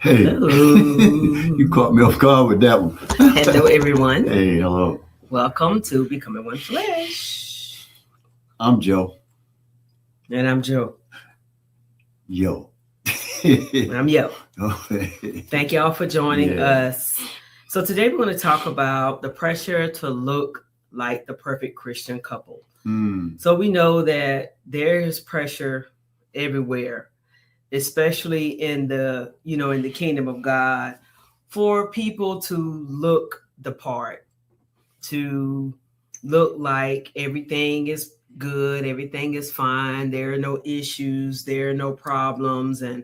Hey, Hello. you caught me off guard with that one. Hello, everyone. Hey, hello. Welcome to Becoming One Flesh. I'm Joe. And I'm Joe. Yo. I'm Yo. Okay. Thank y'all for joining Yeah. us. So, today we're going to talk about the pressure to look like the perfect Christian couple. So, we know that there is pressure everywhere, especially in the kingdom of God, for people to look the part, to look like everything is good, everything is fine, there are no issues, there are no problems, and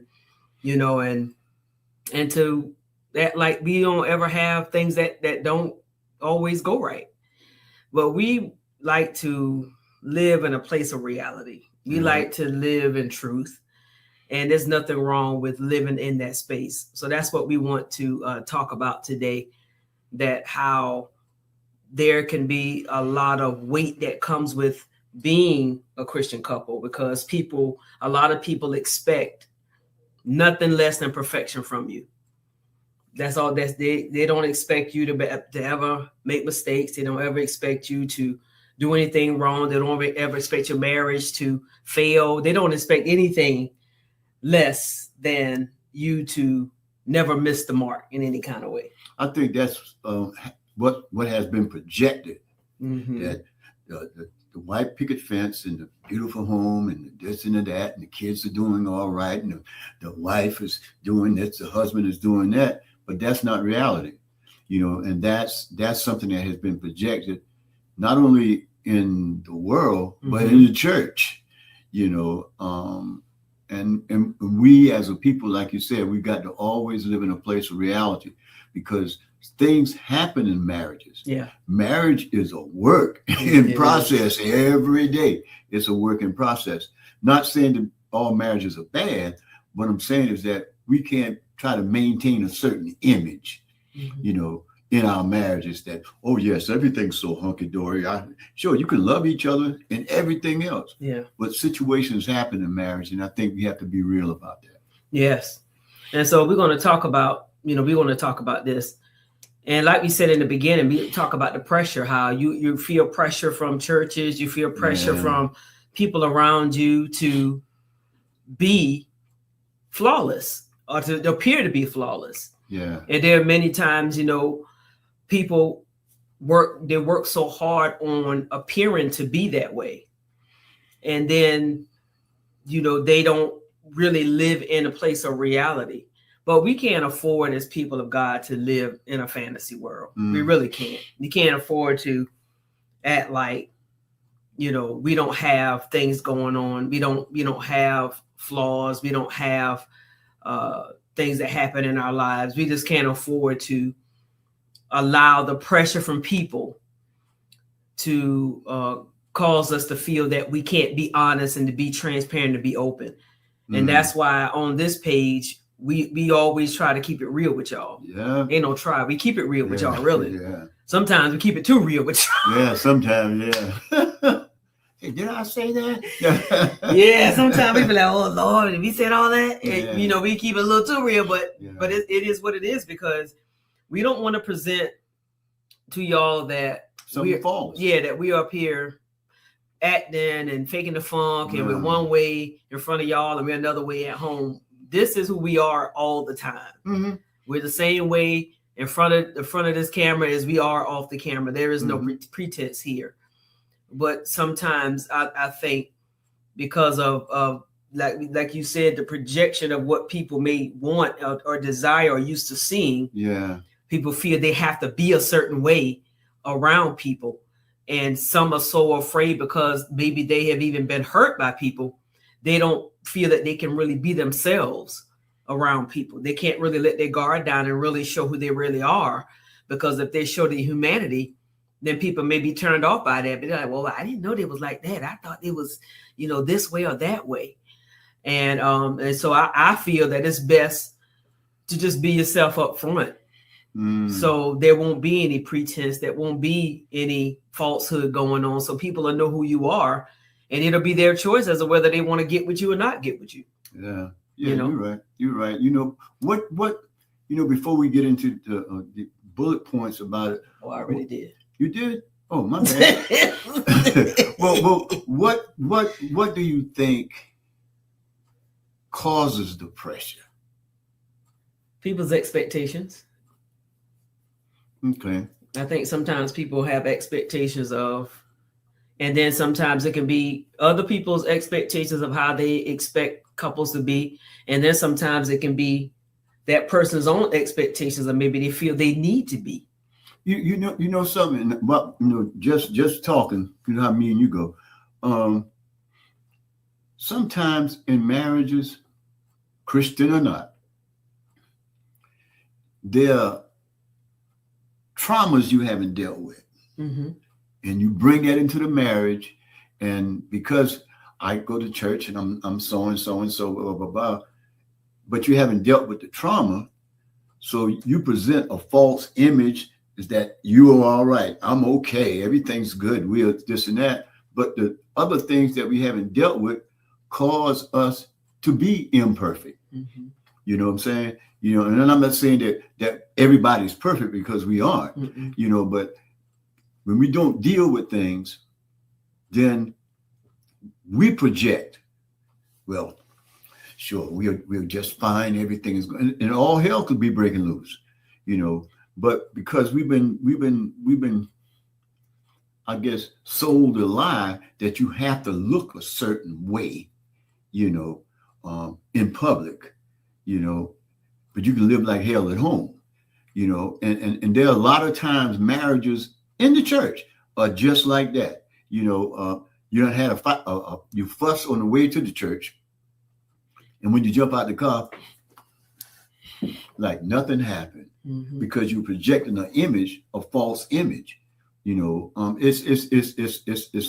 to that, like, we don't ever have things that don't always go right. But we like to live in a place of reality. We like to live in truth, and there's nothing wrong with living in that space. So that's what we want to talk about today, that how there can be a lot of weight that comes with being a Christian couple, because a lot of people expect nothing less than perfection from you. That's all. They don't expect you to ever make mistakes. They don't ever expect you to do anything wrong. They don't ever expect your marriage to fail. They don't expect anything less than you to never miss the mark in any kind of way. I think that's what has been projected. Mm-hmm. That the white picket fence and the beautiful home and the this and the that, and the kids are doing all right, and the wife is doing this, the husband is doing that. But that's not reality, and that's something that has been projected not only in the world, but in the church, and we as a people, like you said, we got to always live in a place of reality, because things happen in marriages. Yeah. Marriage is a work in process every day. It's a work in process. Not saying that all marriages are bad. What I'm saying is that we can't try to maintain a certain image, in our marriages, that, oh yes, everything's so hunky-dory. Sure, you can love each other and everything else. Yeah. But situations happen in marriage, and I think we have to be real about that. Yes. And so we're going to talk about, this. And like we said in the beginning, we talk about the pressure, how you feel pressure from churches, you feel pressure from people around you to be flawless, or to appear to be flawless. Yeah. And there are many times, people work so hard on appearing to be that way. And then, they don't really live in a place of reality. But we can't afford, as people of God, to live in a fantasy world. We really can't. You can't afford to act like, we don't have things going on. We don't have flaws. We don't have things that happen in our lives. We just can't afford to allow the pressure from people to cause us to feel that we can't be honest and to be transparent, to be open. And that's why on this page, we always try to keep it real with y'all. Yeah. Ain't no try. We keep it real with y'all, really. Yeah. Sometimes we keep it too real with y'all. Yeah, sometimes, yeah. Hey, did I say that? Yeah, sometimes we be like, oh Lord, we said all that. Yeah. And, we keep it a little too real, but it is what it is, because we don't want to present to y'all that something false. Yeah, that we up here acting and faking the funk, and we're one way in front of y'all and we're another way at home. This is who we are all the time. Mm-hmm. We're the same way in front of this camera as we are off the camera. There is no pretense here. But sometimes I think, because of like you said, the projection of what people may want or desire or used to seeing. Yeah. People feel they have to be a certain way around people. And some are so afraid, because maybe they have even been hurt by people. They don't feel that they can really be themselves around people. They can't really let their guard down and really show who they really are, because if they show their humanity, then people may be turned off by that. But they're like, well, I didn't know they was like that. I thought it was, this way or that way. And so I feel that it's best to just be yourself up front. So there won't be any pretense, there won't be any falsehood going on. So people will know who you are, and it'll be their choice as to whether they want to get with you or not get with you. Yeah. Yeah, you're right. You're right. What before we get into the bullet points about it. Oh, I already did. You did? Oh, my bad. well, what do you think causes the pressure? People's expectations. Okay. I think sometimes people have expectations of, and then sometimes it can be other people's expectations of how they expect couples to be. And then sometimes it can be that person's own expectations, or maybe they feel they need to be. You know something, but just talking, how me and you go. Sometimes in marriages, Christian or not, there are traumas you haven't dealt with. Mm-hmm. And you bring that into the marriage. And because I go to church and I'm so and so and so, blah, blah, blah, but you haven't dealt with the trauma. So you present a false image is that you are all right. I'm okay. Everything's good. We're this and that. But the other things that we haven't dealt with cause us to be imperfect. Mm-hmm. You know what I'm saying? And I'm not saying that everybody's perfect, because we aren't, Mm-mm. But when we don't deal with things, then we project, well, sure, we're just fine. Everything is good. And all hell could be breaking loose, but because we've been, I guess, sold a lie that you have to look a certain way, in public, but you can live like hell at home, and there are a lot of times marriages in the church are just like that. You don't have a fight, you fuss on the way to the church, and when you jump out the car, like nothing happened, because you're projecting an image, a false image. It's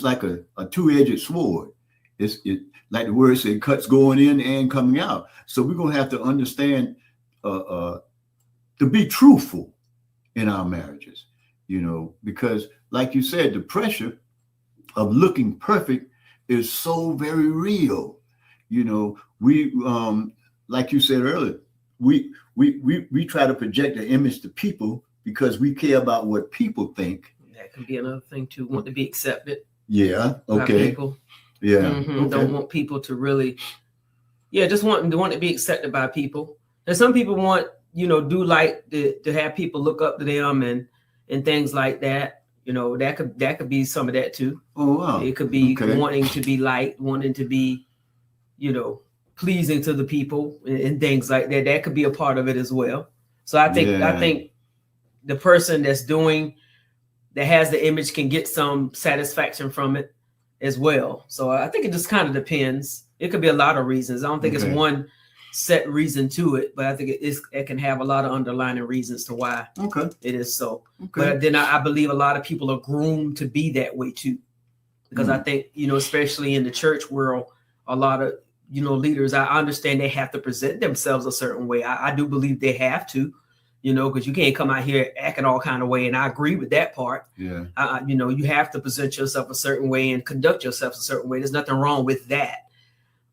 like a two-edged sword. It like the word said, cuts going in and coming out. So we're gonna have to understand to be truthful in our marriages, because like you said, the pressure of looking perfect is so very real. We like you said earlier, we try to project an image to people because we care about what people think. That can be another thing too. Want to be accepted. Yeah. By Okay. people. Yeah. Okay. Don't want people to really. Yeah, just want to be accepted by people. And some people want, do like to have people look up to them and things like that. That could be some of that too. Oh wow. It could be wanting to be liked, wanting to be, pleasing to the people and things like that. That could be a part of it as well. So I think the person that has the image can get some satisfaction from it as well. So I think it just kind of depends. It could be a lot of reasons. I don't think it's one set reason to it, but I think it can have a lot of underlying reasons to why it is so. But then I believe a lot of people are groomed to be that way too, because I think, especially in the church world, a lot of, leaders, I understand they have to present themselves a certain way. I do believe they have to, because you can't come out here acting all kind of way. And I agree with that part. Yeah. You have to present yourself a certain way and conduct yourself a certain way. There's nothing wrong with that.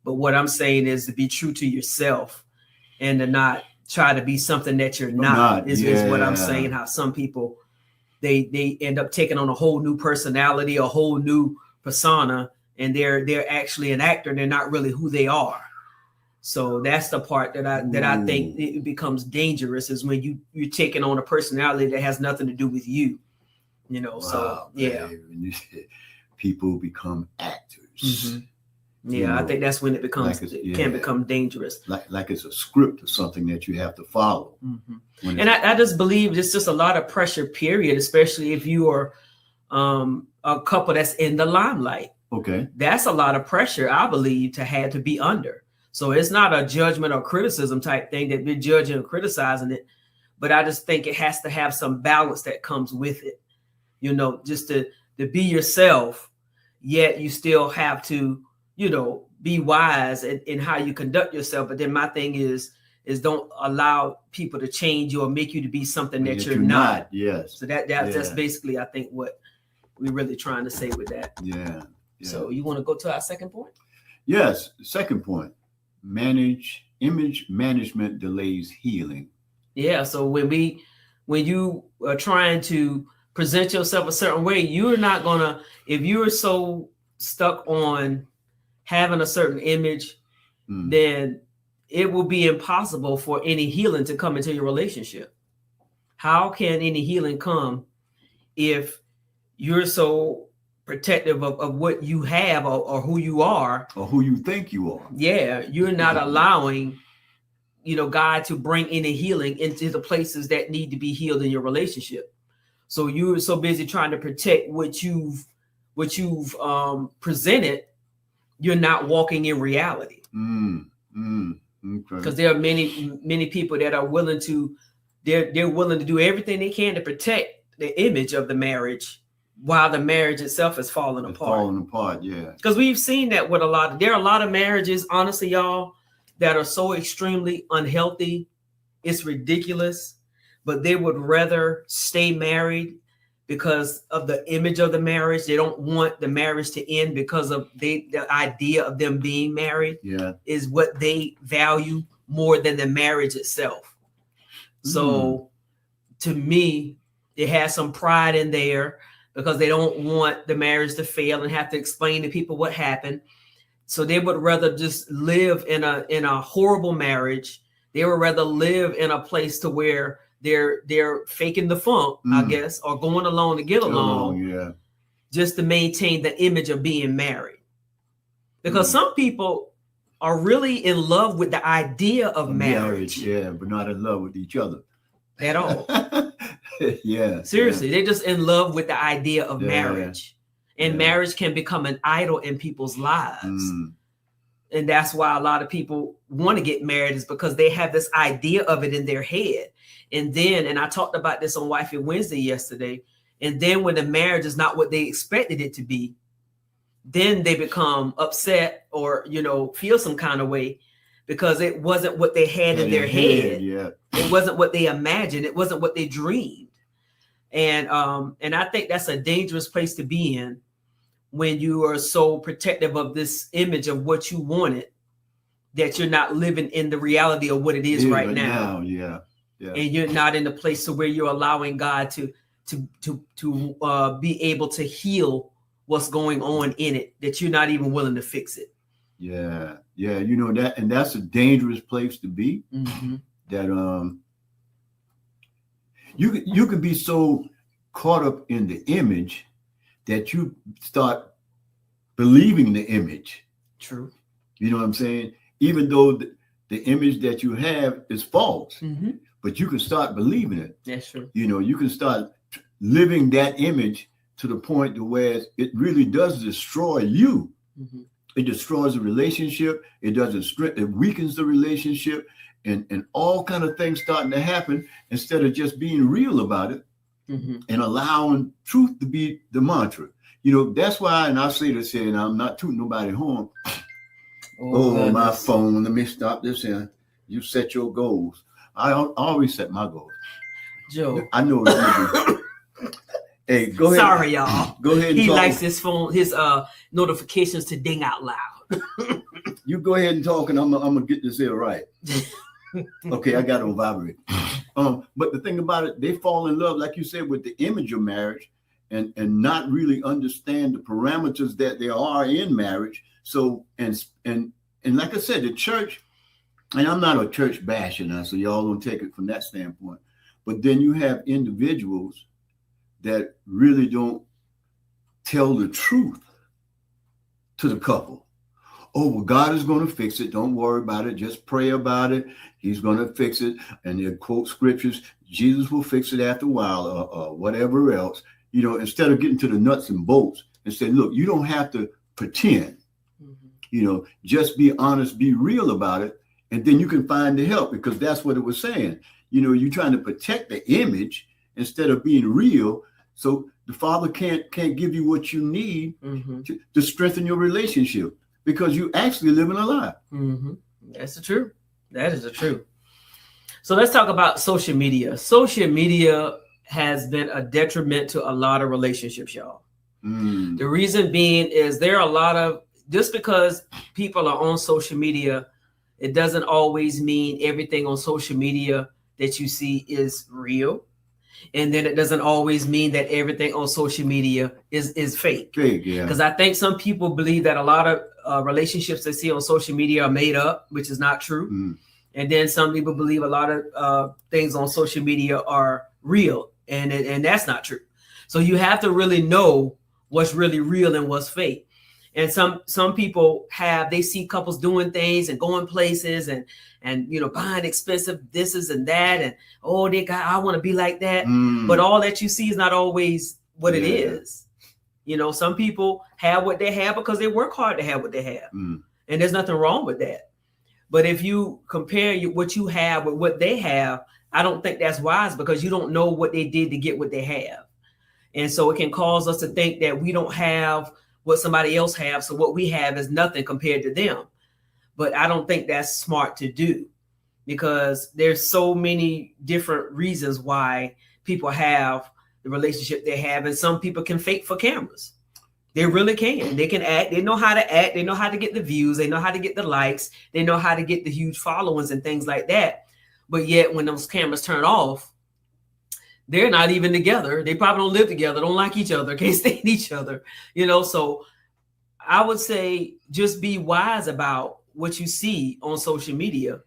But what I'm saying is to be true to yourself and to not try to be something that you're not is what I'm saying. How some people, they end up taking on a whole new personality, a whole new persona, and they're actually an actor. They're not really who they are. So that's the part that I think it becomes dangerous, is when you're taking on a personality that has nothing to do with you. Wow, so yeah. Babe. People become actors. Mm-hmm. Yeah, I think that's when it becomes can become dangerous. Like it's a script or something that you have to follow. Mm-hmm. And I just believe it's just a lot of pressure, period, especially if you are a couple that's in the limelight. Okay. That's a lot of pressure, I believe, to have to be under. So it's not a judgment or criticism type thing that we're judging and criticizing it, but I just think it has to have some balance that comes with it, just to be yourself, yet you still have to, be wise in how you conduct yourself. But then my thing is don't allow people to change you or make you to be something that you're not. Yes. So that's basically, I think, what we're really trying to say with that. Yeah. So you want to go to our second point? Yes. Second point. Image management delays healing. Yeah. So when you are trying to present yourself a certain way, you're not gonna, if you're so stuck on having a certain image, then it will be impossible for any healing to come into your relationship. How can any healing come if you're so protective of what you have or who you are, or who you think you are? Yeah, you're not allowing, God to bring any healing into the places that need to be healed in your relationship. So you're so busy trying to protect what you've presented, you're not walking in reality. Because there are many people that are willing to, they're willing to do everything they can to protect the image of the marriage while the marriage itself is falling apart. Yeah. Because we've seen that with there are a lot of marriages, honestly, y'all, that are so extremely unhealthy. It's ridiculous, but they would rather stay married because of the image of the marriage. They don't want the marriage to end because of the idea of them being married. Yeah, is what they value more than the marriage itself. So to me, it has some pride in there because they don't want the marriage to fail and have to explain to people what happened. So they would rather just live in a horrible marriage. They would rather live in a place to where they're faking the funk, I guess, or going along to get along, just to maintain the image of being married. Because some people are really in love with the idea of marriage. Yeah, but not in love with each other at all. Yeah. Seriously, they're just in love with the idea of marriage. And marriage can become an idol in people's lives. And that's why a lot of people want to get married, is because they have this idea of it in their head. And I talked about this on Wifey Wednesday yesterday. And then when the marriage is not what they expected it to be, then they become upset or, feel some kind of way because it wasn't what they had in their head. Yeah. It wasn't what they imagined. It wasn't what they dreamed. And I think that's a dangerous place to be in when you are so protective of this image of what you wanted, that you're not living in the reality of what it is right now. Yeah. And you're not in the place to where you're allowing God to be able to heal what's going on in it, that you're not even willing to fix it. Yeah. That, and that's a dangerous place to be. That you could be so caught up in the image that you start believing the image. True. You know what I'm saying? Even though the image that you have is false, but you can start believing it. That's true. You can start living that image to the point to where it really does destroy you. It destroys the relationship. It weakens the relationship, and all kind of things starting to happen instead of just being real about it and allowing truth to be the mantra. That's why, and I say this here, and I'm not tooting nobody horn. Oh, my phone. Let me stop this here. You set your goals. I always set my goals. Joe. I know what Hey, go ahead. Sorry, y'all. Go ahead. He likes his phone, his notifications to ding out loud. You go ahead and talk, and I'm gonna get this here right. Okay, I got it on vibrate. But the thing about it, they fall in love, like you said, with the image of marriage, and not really understand the parameters that there are in marriage. So and like I said, the church, and I'm not a church basher now, so y'all don't take it from that standpoint. But then you have individuals that really don't tell the truth to the couple. Oh, well, God is going to fix it. Don't worry about it. Just pray about it. He's going to fix it. And they quote scriptures. Jesus will fix it after a while, or whatever else. Instead of getting to the nuts and bolts and say, look, you don't have to pretend. Just be honest, be real about it. And then you can find the help, because that's what it was saying. You're trying to protect the image instead of being real. So the Father can't give you what you need to strengthen your relationship, because you actually living a lie. That's the truth. That is the truth. So let's talk about social media. Social media has been a detriment to a lot of relationships, y'all. The reason being is there are a lot of, just because people are on social media, it doesn't always mean everything on social media that you see is real. And then it doesn't always mean that everything on social media is fake. Fake, yeah. Because I think some people believe that a lot of relationships they see on social media are made up, which is not true. Mm. And then some people believe a lot of things on social media are real, and that's not true. So you have to really know what's really real and what's fake. And some people they see couples doing things and going places and buying expensive thises and that, and I want to be like that. But all that you see is not always what it is. Some people have what they have because they work hard to have what they have. And there's nothing wrong with that. But if you compare what you have with what they have, I don't think that's wise, because you don't know what they did to get what they have. And so it can cause us to think that we don't have what somebody else has, so what we have is nothing compared to them. But I don't think that's smart to do, because there's so many different reasons why people have the relationship they have. And some people can fake for cameras. They really can. They can act. They know how to act. They know how to get the views. They know how to get the likes. They know how to get the huge followings and things like that. But yet when those cameras turn off, they're not even together. They probably don't live together, don't like each other, can't stand each other. So I would say just be wise about what you see on social media.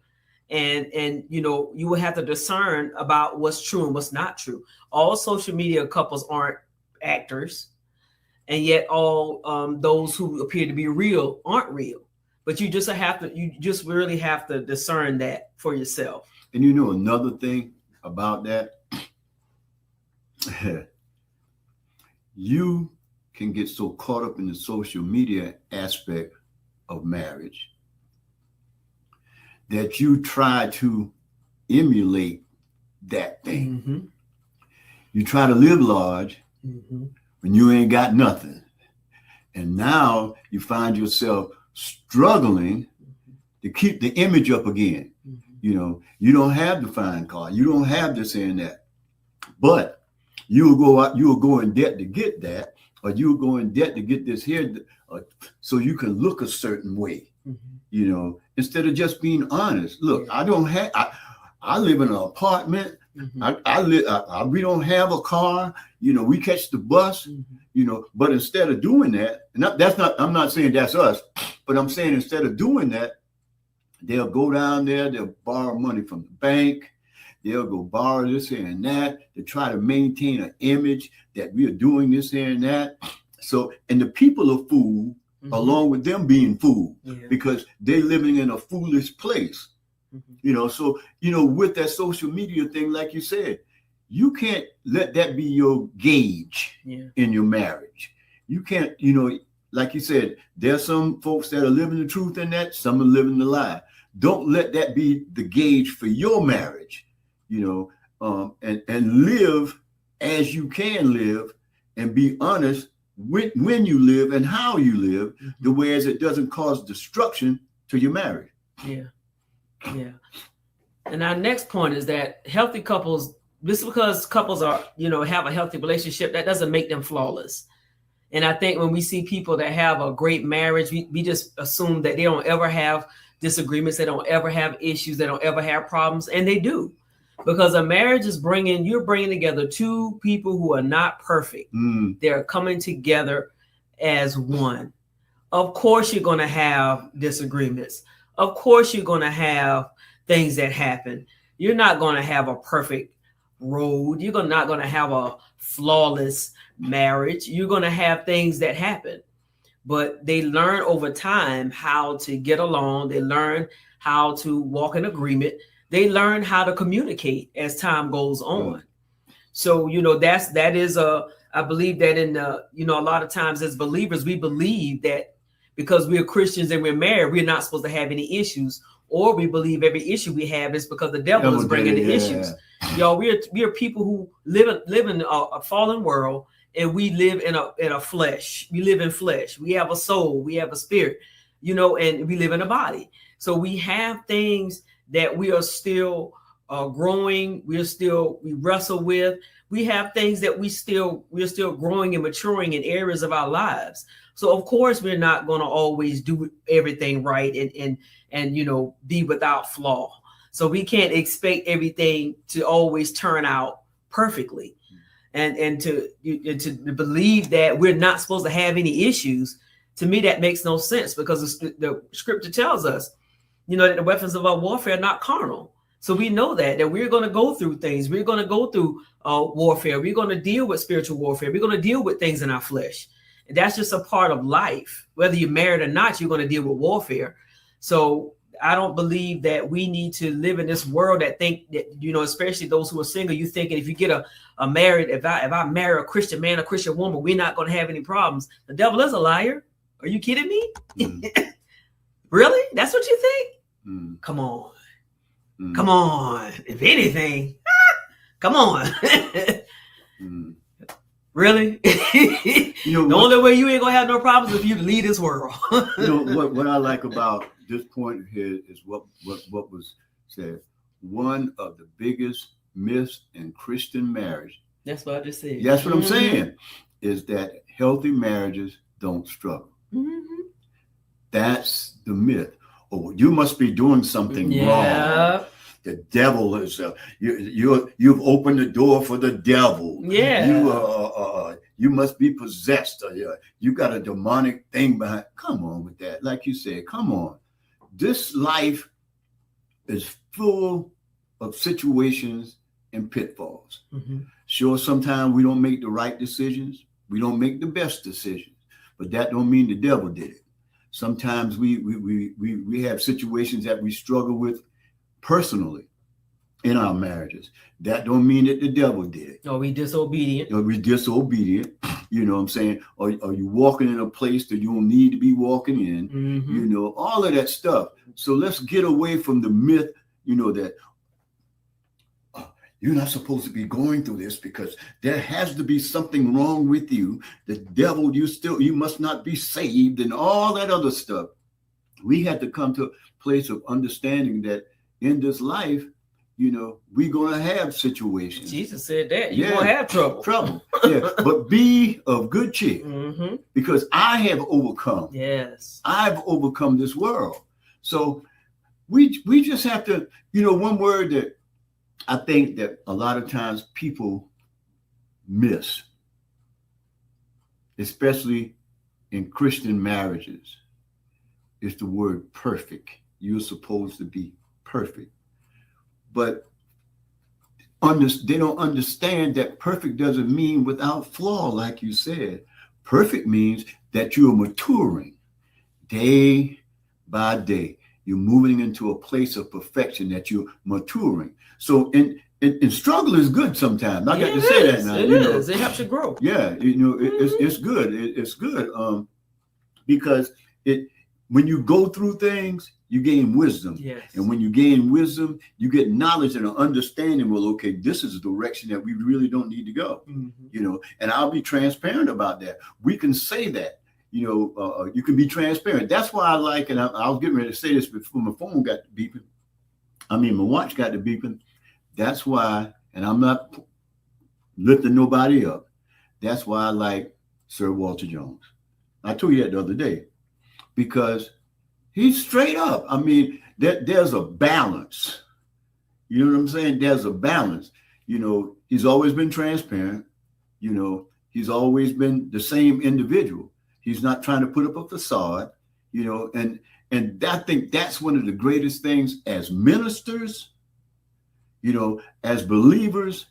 And you will have to discern about what's true and what's not true. All social media couples aren't actors. And yet all those who appear to be real aren't real. But you just really have to discern that for yourself. And another thing about that, you can get so caught up in the social media aspect of marriage that you try to emulate that thing. Mm-hmm. You try to live large when you ain't got nothing. And now you find yourself struggling to keep the image up again. You don't have the fine car. You don't have this and that. But you will go in debt to get that, or you will go in debt to get this here, so you can look a certain way, instead of just being honest. Look, I live in an apartment. We don't have a car. We catch the bus. But instead of doing that, and I'm not saying that's us, but I'm saying instead of doing that, they'll go down there. They'll borrow money from the bank. They'll go borrow this here and that to try to maintain an image that we are doing this here and that. So, and the people are fooled along with them being fooled, because they're living in a foolish place. So, with that social media thing, like you said, you can't let that be your gauge in your marriage. You can't, like you said, there's some folks that are living the truth in that, some are living the lie. Don't let that be the gauge for your marriage. And live as you can live, and be honest when you live and how you live, the way as it doesn't cause destruction to your marriage. Yeah. And our next point is that healthy couples, just because couples are, have a healthy relationship, that doesn't make them flawless. And I think when we see people that have a great marriage, we just assume that they don't ever have disagreements, they don't ever have issues, they don't ever have problems, and they do. Because a marriage is you're bringing together two people who are not perfect. They're coming together as one. Of course, you're going to have disagreements. Of course, you're going to have things that happen. You're not going to have a perfect road. You're not going to have a flawless marriage. You're going to have things that happen. But they learn over time how to get along. They learn how to walk in agreement. They learn how to communicate as time goes on. So, I believe that in a lot of times as believers, we believe that because we're Christians and we're married, we're not supposed to have any issues, or we believe every issue we have is because the devil is bringing the issues. Y'all, we are people who live in a fallen world, and we live in a flesh. We live in flesh. We have a soul. We have a spirit, and we live in a body. So we have things that we are still growing. We wrestle with. We have things that we're still growing and maturing in areas of our lives. So of course we're not going to always do everything right and be without flaw. So we can't expect everything to always turn out perfectly. And to believe that we're not supposed to have any issues, to me, that makes no sense, because the scripture tells us, that the weapons of our warfare are not carnal. So we know that we're going to go through things. We're going to go through warfare. We're going to deal with spiritual warfare. We're going to deal with things in our flesh. And that's just a part of life. Whether you're married or not, you're going to deal with warfare. So I don't believe that we need to live in this world that think that, especially those who are single, you thinking if you get a married, if I marry a Christian man, a Christian woman, we're not going to have any problems. The devil is a liar. Are you kidding me? Really? That's what you think? Come on. Come on. If anything, come on. Really? The only way you ain't gonna have no problems is if you lead this world. What I like about this point here is what was said. One of the biggest myths in Christian marriage. That's what I just said. That's what I'm saying, is that healthy marriages don't struggle. That's the myth. Oh, you must be doing something wrong. The devil is you've opened the door for the devil. You must be possessed. You got a demonic thing behind. Come on with that. Like you said, come on. This life is full of situations and pitfalls. Sure, sometimes we don't make the right decisions. We don't make the best decisions, but that don't mean the devil did it. Sometimes we have situations that we struggle with personally in our marriages. That don't mean that the devil did it. Or we disobedient. You know what I'm saying? Or you walking in a place that you don't need to be walking in, all of that stuff. So let's get away from the myth, that you're not supposed to be going through this because there has to be something wrong with you. The devil, you must not be saved and all that other stuff. We had to come to a place of understanding that in this life, we're going to have situations. Jesus said that. You're going to have trouble. Yeah, but be of good cheer because I have overcome. Yes. I've overcome this world. So we just have to, one word that I think that a lot of times people miss, especially in Christian marriages, is the word perfect. You're supposed to be perfect. But they don't understand that perfect doesn't mean without flaw, like you said. Perfect means that you're maturing day by day. You're moving into a place of perfection, that you're maturing. So and struggle is good sometimes. I got to say that now. It is. It helps you grow. Yeah, it's good. It's good because when you go through things, you gain wisdom. Yes. And when you gain wisdom, you get knowledge and an understanding. Well, okay, this is the direction that we really don't need to go. And I'll be transparent about that. We can say that. You can be transparent. That's why I like, and I was getting ready to say this before my phone got to beeping. My watch got to beeping. That's why, and I'm not lifting nobody up. That's why I like Sir Walter Jones. I told you that the other day because he's straight up. There's a balance. You know what I'm saying? There's a balance. He's always been transparent. He's always been the same individual. He's not trying to put up a facade, and I think that's one of the greatest things as ministers, as believers,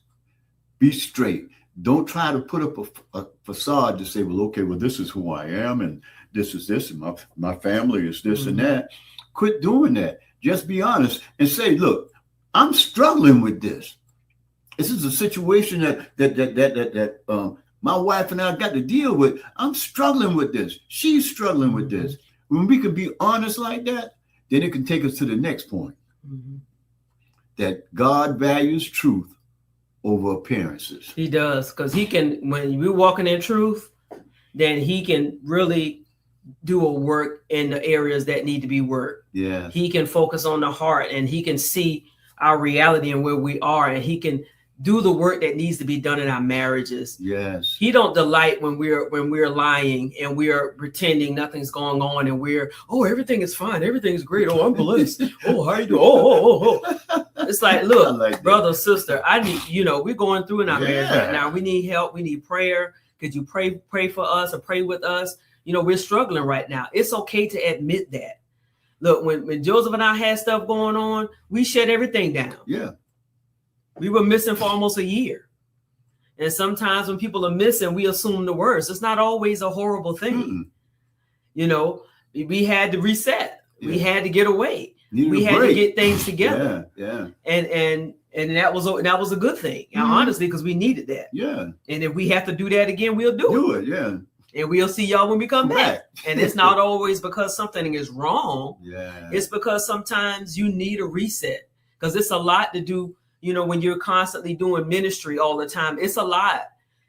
be straight. Don't try to put up a facade to say, well, okay, well, this is who I am, and this is this, and my family is this and that. Quit doing that. Just be honest and say, look, I'm struggling with this. This is a situation that my wife and I got to deal with. I'm struggling with this. She's struggling with this. When we can be honest like that, then it can take us to the next point. That God values truth over appearances. He does, because he can, when we're walking in truth, then he can really do a work in the areas that need to be worked. Yeah. He can focus on the heart, and he can see our reality and where we are, and he can do the work that needs to be done in our marriages. Yes. He don't delight when we're lying and we're pretending nothing's going on and everything is fine, everything's great. Oh, I'm blessed. Oh, how you doing? Oh. It's like, look, like brother, sister, I need, we're going through in our marriage right now. We need help. We need prayer. Could you pray for us or pray with us? We're struggling right now. It's okay to admit that. Look, when Joseph and I had stuff going on, we shut everything down. Yeah. We were missing for almost a year. And sometimes when people are missing, we assume the worst. It's not always a horrible thing. We had to reset. Yeah. We had to get away. We had to get things together. Yeah. And that was a good thing, honestly, because we needed that. Yeah. And if we have to do that again, we'll do it. Yeah. And we'll see y'all when we come back. And it's not always because something is wrong. Yeah. It's because sometimes you need a reset, because it's a lot to do. When you're constantly doing ministry all the time, it's a lot.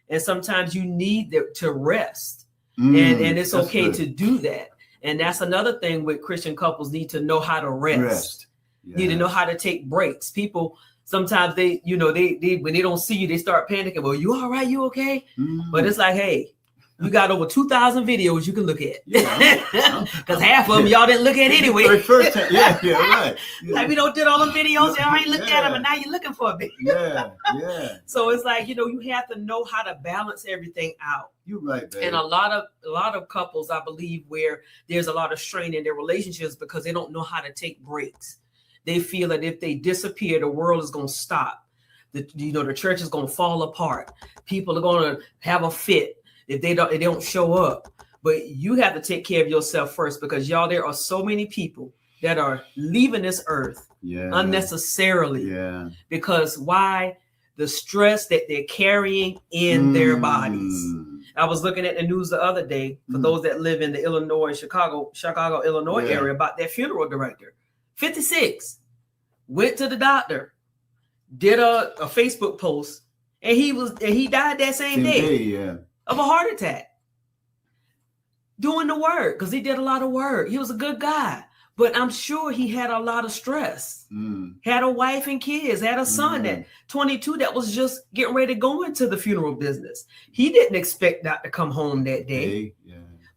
And sometimes you need to rest. And it's okay to do that. And that's another thing with Christian couples need to know how to rest. Yes. Need to know how to take breaks. People, sometimes they when they don't see you, they start panicking. Well, you all right? You okay? But it's like, hey, you got over 2,000 videos you can look at. Because half of them y'all didn't look at anyway. First time. Yeah, right. Yeah. Like we don't did all the videos, y'all ain't looked at them, and now you're looking for a video. Yeah. So it's like, you have to know how to balance everything out. You're right, baby. And a lot of couples, I believe, where there's a lot of strain in their relationships because they don't know how to take breaks. They feel that if they disappear, the world is going to stop. The church is going to fall apart. People are going to have a fit if they don't show up. But you have to take care of yourself first, because y'all, there are so many people that are leaving this earth unnecessarily. Yeah. Because why? The stress that they're carrying in their bodies. I was looking at the news the other day for those that live in the Illinois, Chicago, Illinois area, about their funeral director. 56, went to the doctor, did a Facebook post, and he died that same day. Of a heart attack, doing the work, because he did a lot of work. He was a good guy, but I'm sure he had a lot of stress. Had a wife and kids, had a son that 22 that was just getting ready to go into the funeral business. He didn't expect not to come home that day.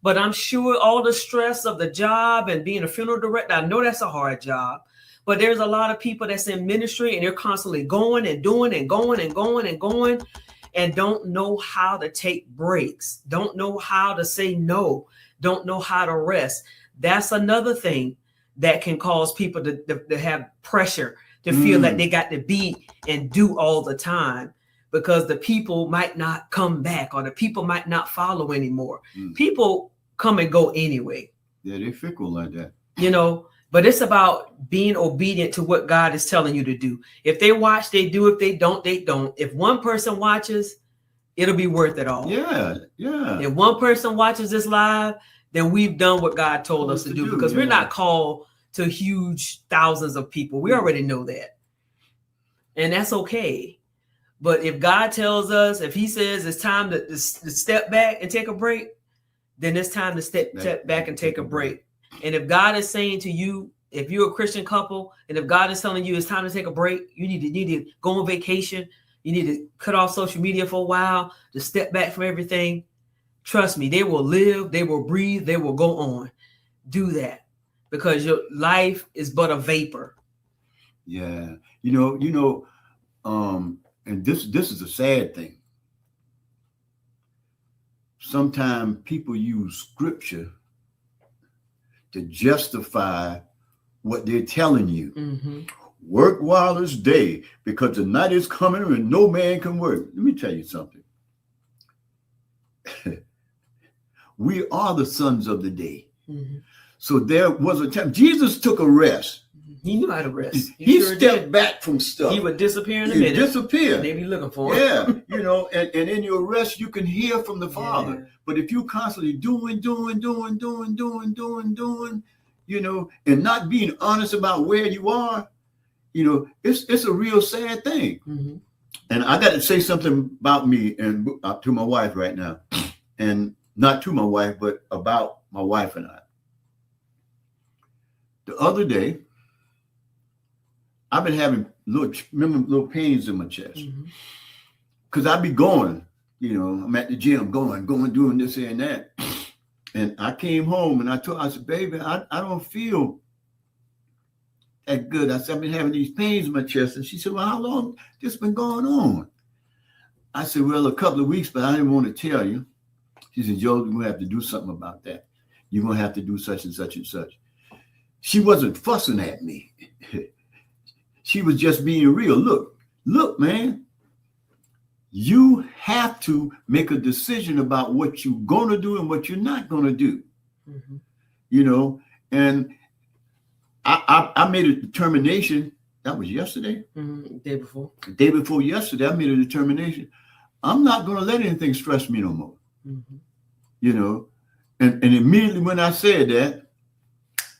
But I'm sure all the stress of the job and being a funeral director, I know that's a hard job, but there's a lot of people that's in ministry and they're constantly going and doing and going and going and going, and don't know how to take breaks, don't know how to say no, don't know how to rest. That's another thing that can cause people to have pressure, to feel like they got to be and do all the time, because the people might not come back or the people might not follow anymore. People come and go anyway. Yeah, they're fickle like that. But it's about being obedient to what God is telling you to do. If they watch, they do. If they don't, they don't. If one person watches, it'll be worth it all. Yeah. If one person watches this live, then we've done what God told us to do, because we're not called to huge thousands of people. We already know that. And that's okay. But if God tells us, if he says it's time to step back and take a break, then it's time to step back and take a break. And if God is saying to you, if you're a Christian couple, and if God is telling you it's time to take a break, you need to go on vacation. You need to cut off social media for a while, to step back from everything. Trust me, they will live, they will breathe, they will go on. Do that, because your life is but a vapor. Yeah. And this is a sad thing. Sometimes people use scripture to justify what they're telling you. Work while it's day, because the night is coming and no man can work. Let me tell you something. We are the sons of the day. So there was a time Jesus took a rest. He knew how to rest. He stepped back from stuff. He would disappear in a minute. Disappear. They be looking for him. And in your rest, you can hear from the Father. Yeah. But if you constantly doing, and not being honest about where you are, it's a real sad thing. And I got to say something about me and to my wife right now, and not to my wife, but about my wife and I. The other day, I've been having little pains in my chest. Mm-hmm. Because I be going, I'm at the gym, going, doing this and that. And I came home and I said, baby, I don't feel that good. I said, I've been having these pains in my chest. And she said, well, how long this been going on? I said, well, a couple of weeks, but I didn't want to tell you. She said, Joe, you're going to have to do something about that. You're going to have to do such and such and such. She wasn't fussing at me. She was just being real. Look, man, you have to make a decision about what you're going to do and what you're not going to do. Mm-hmm. And I made a determination. That was yesterday. Mm-hmm. Day before. The day before yesterday, I made a determination. I'm not going to let anything stress me no more. Mm-hmm. And immediately when I said that,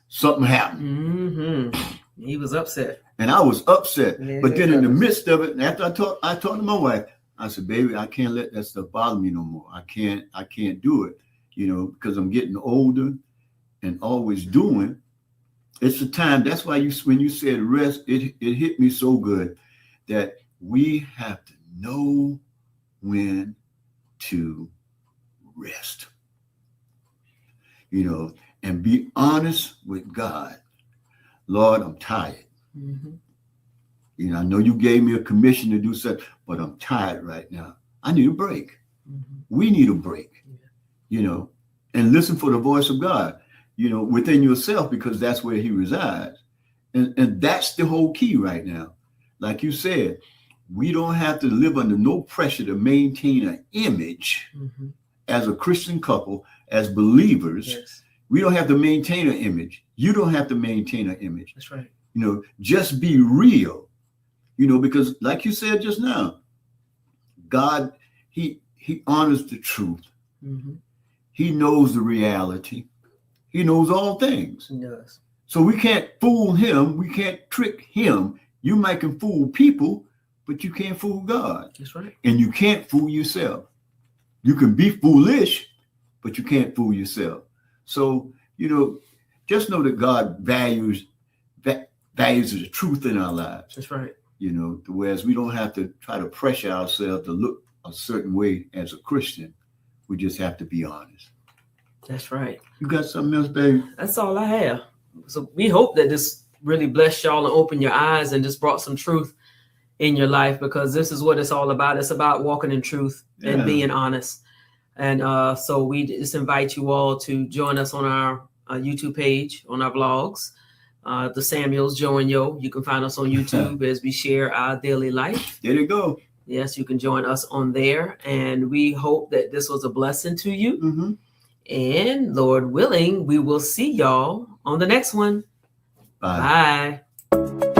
something happened. Mm-hmm. He was upset. And I was upset. Yeah, but then in the midst of it, and after I talked to my wife, I said, baby, I can't let that stuff bother me no more. I can't do it, because I'm getting older and always doing. It's the time. That's why when you said rest, it hit me so good that we have to know when to rest, and be honest with God. Lord, I'm tired. Mm-hmm. I know you gave me a commission to do something, but I'm tired right now. I need a break. Mm-hmm. We need a break, and listen for the voice of God, within yourself, because that's where he resides. And that's the whole key right now. Like you said, we don't have to live under no pressure to maintain an image as a Christian couple, as believers. Yes. We don't have to maintain an image. You don't have to maintain an image. That's right. Just be real, because like you said just now, God, he honors the truth. Mm-hmm. He knows the reality. He knows all things. He does. So we can't fool him. We can't trick him. You might can fool people, but you can't fool God. That's right. And you can't fool yourself. You can be foolish, but you can't fool yourself. So, just know that God values the truth in our lives. That's right. Whereas we don't have to try to pressure ourselves to look a certain way as a Christian. We just have to be honest. That's right. You got something else, baby? That's all I have. So we hope that this really blessed y'all and opened your eyes and just brought some truth in your life, because this is what it's all about. It's about walking in truth and being honest. And so we just invite you all to join us on our YouTube page, on our vlogs, the Samuels, Joe and Yo. You can find us on YouTube as we share our daily life. There you go. Yes, you can join us on there. And we hope that this was a blessing to you. Mm-hmm. And Lord willing, we will see y'all on the next one. Bye. Bye.